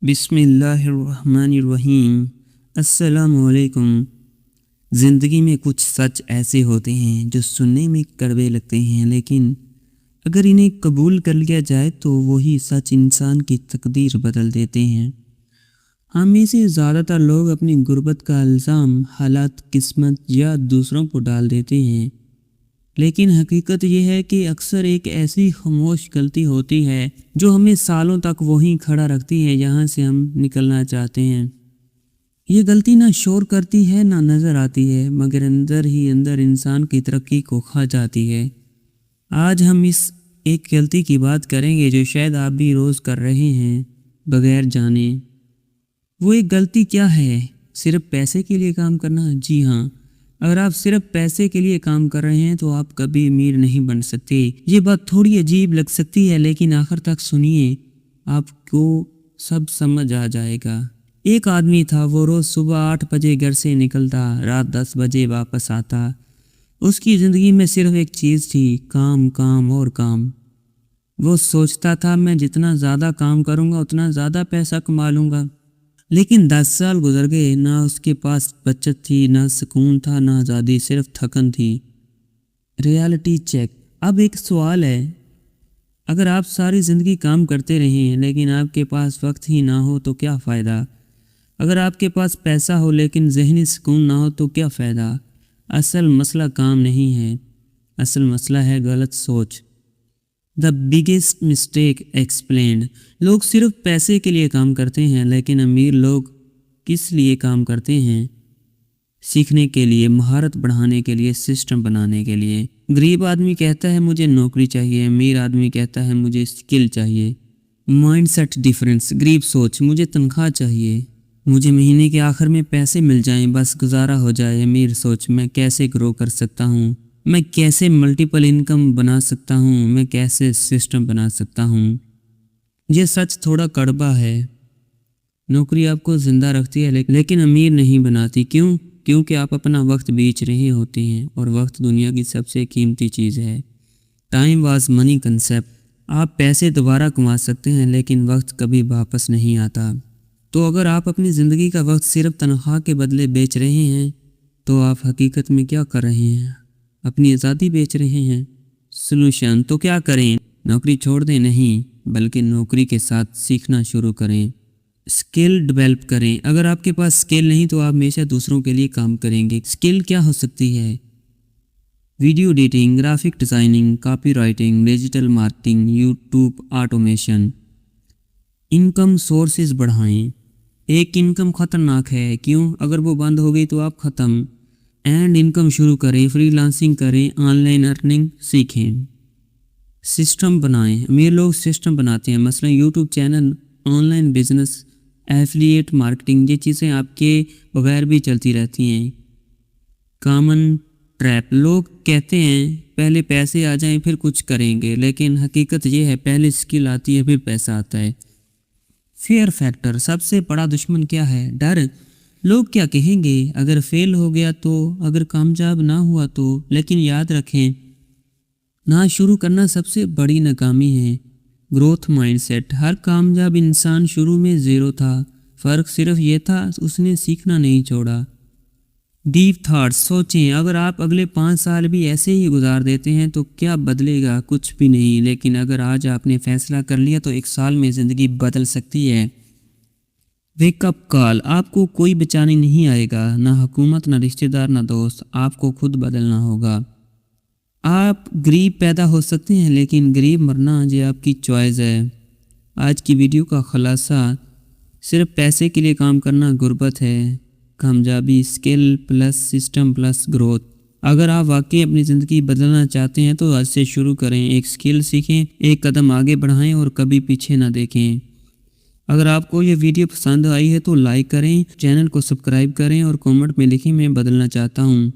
बिस्मिल्लाहिर्रहमानिर्रहीम। अस्सलामुअलैकुम। ज़िंदगी में कुछ सच ऐसे होते हैं जो सुनने में कड़वे लगते हैं, लेकिन अगर इन्हें कबूल कर लिया जाए तो वही सच इंसान की तकदीर बदल देते हैं। हम में से ज़्यादातर लोग अपनी गुर्बत का इल्ज़ाम हालात, किस्मत या दूसरों को डाल देते हैं, लेकिन हकीकत यह है कि अक्सर एक ऐसी खामोश गलती होती है जो हमें सालों तक वहीं खड़ा रखती है जहां से हम निकलना चाहते हैं। ये गलती ना शोर करती है ना नज़र आती है, मगर अंदर ही अंदर इंसान की तरक्की को खा जाती है। आज हम इस एक गलती की बात करेंगे जो शायद आप भी रोज़ कर रहे हैं बगैर जाने। वो एक गलती क्या है? सिर्फ पैसे के लिए काम करना। जी हाँ, अगर आप सिर्फ पैसे के लिए काम कर रहे हैं तो आप कभी अमीर नहीं बन सकते। ये बात थोड़ी अजीब लग सकती है, लेकिन आखिर तक सुनिए, आपको सब समझ आ जाएगा। एक आदमी था, वो रोज़ सुबह 8 बजे घर से निकलता, रात 10 बजे वापस आता। उसकी ज़िंदगी में सिर्फ एक चीज़ थी, काम, काम और काम। वो सोचता था मैं जितना ज़्यादा काम करूँगा उतना ज़्यादा पैसा कमा लूँगा। लेकिन 10 साल गुजर गए, ना उसके पास बचत थी, ना सुकून था, ना आज़ादी, सिर्फ थकन थी। Reality check. अब एक सवाल है, अगर आप सारी ज़िंदगी काम करते रहें लेकिन आपके पास वक्त ही ना हो तो क्या फ़ायदा? अगर आपके पास पैसा हो लेकिन ज़हनी सुकून ना हो तो क्या फ़ायदा? असल मसला काम नहीं है, असल मसला है गलत सोच। The biggest mistake explained. लोग सिर्फ पैसे के लिए काम करते हैं, लेकिन अमीर लोग किस लिए काम करते हैं? सीखने के लिए, महारत बढ़ाने के लिए, सिस्टम बनाने के लिए। गरीब आदमी कहता है मुझे नौकरी चाहिए, अमीर आदमी कहता है मुझे स्किल चाहिए। Mindset difference. गरीब सोच, मुझे तनख्वाह चाहिए, मुझे महीने के आखिर में पैसे मिल जाएं, बस गुजारा हो जाए। अमीर सोच, मैं कैसे ग्रो कर सकता हूँ, मैं कैसे मल्टीपल इनकम बना सकता हूँ, मैं कैसे सिस्टम बना सकता हूँ। ये सच थोड़ा कड़वा है। नौकरी आपको ज़िंदा रखती है लेकिन अमीर नहीं बनाती। क्यों? क्योंकि आप अपना वक्त बेच रहे होते हैं, और वक्त दुनिया की सबसे कीमती चीज़ है। Time was money concept. आप पैसे दोबारा कमा सकते हैं, लेकिन वक्त कभी वापस नहीं आता। तो अगर आप अपनी ज़िंदगी का वक्त सिर्फ तनख्वाह के बदले बेच रहे हैं तो आप हकीकत में क्या कर रहे हैं? अपनी आज़ादी बेच रहे हैं। सॉल्यूशन। तो क्या करें? नौकरी छोड़ दें? नहीं, बल्कि नौकरी के साथ सीखना शुरू करें। स्किल डेवलप करें। अगर आपके पास स्किल नहीं तो आप हमेशा दूसरों के लिए काम करेंगे। स्किल क्या हो सकती है? Video editing, graphic designing, copy writing, digital marketing, YouTube automation. Income sources बढ़ाएं। एक इनकम खतरनाक है। क्यों? अगर वो बंद हो गई तो आप ख़त्म। एंड इनकम शुरू करें, फ्रीलांसिंग करें, ऑनलाइन अर्निंग सीखें। सिस्टम बनाएं। अमीर लोग सिस्टम बनाते हैं, मसलन YouTube channel, online business, affiliate marketing. ये चीज़ें आपके बगैर भी चलती रहती हैं। Common trap. लोग कहते हैं पहले पैसे आ जाएं फिर कुछ करेंगे, लेकिन हकीकत ये है पहले स्किल आती है फिर पैसा आता है। Fair factor. सबसे बड़ा दुश्मन क्या है? डर। लोग क्या कहेंगे अगर फेल हो गया तो, अगर कामयाब ना हुआ तो। लेकिन याद रखें, ना शुरू करना सबसे बड़ी नाकामी है। Growth mindset. हर कामयाब इंसान शुरू में ज़ीरो था, फ़र्क सिर्फ ये था उसने सीखना नहीं छोड़ा। Deep thoughts. सोचें, अगर आप अगले 5 साल भी ऐसे ही गुजार देते हैं तो क्या बदलेगा? कुछ भी नहीं। लेकिन अगर आज आपने फैसला कर लिया तो 1 साल में ज़िंदगी बदल सकती है। Wake up call. आपको कोई बचाने नहीं आएगा, ना हुकूमत, ना रिश्तेदार, ना दोस्त। आपको खुद बदलना होगा। आप गरीब पैदा हो सकते हैं, लेकिन गरीब मरना ये आपकी चॉइस है। आज की वीडियो का खुलासा, सिर्फ पैसे के लिए काम करना गुर्बत है, कामयाबी skill plus system plus growth. अगर आप वाकई अपनी ज़िंदगी बदलना चाहते हैं तो आज से शुरू करें। एक स्किल सीखें, एक कदम आगे बढ़ाएं और कभी पीछे ना देखें। अगर आपको ये वीडियो पसंद आई है तो लाइक करें, चैनल को सब्सक्राइब करें और कमेंट में लिखें मैं बदलना चाहता हूँ।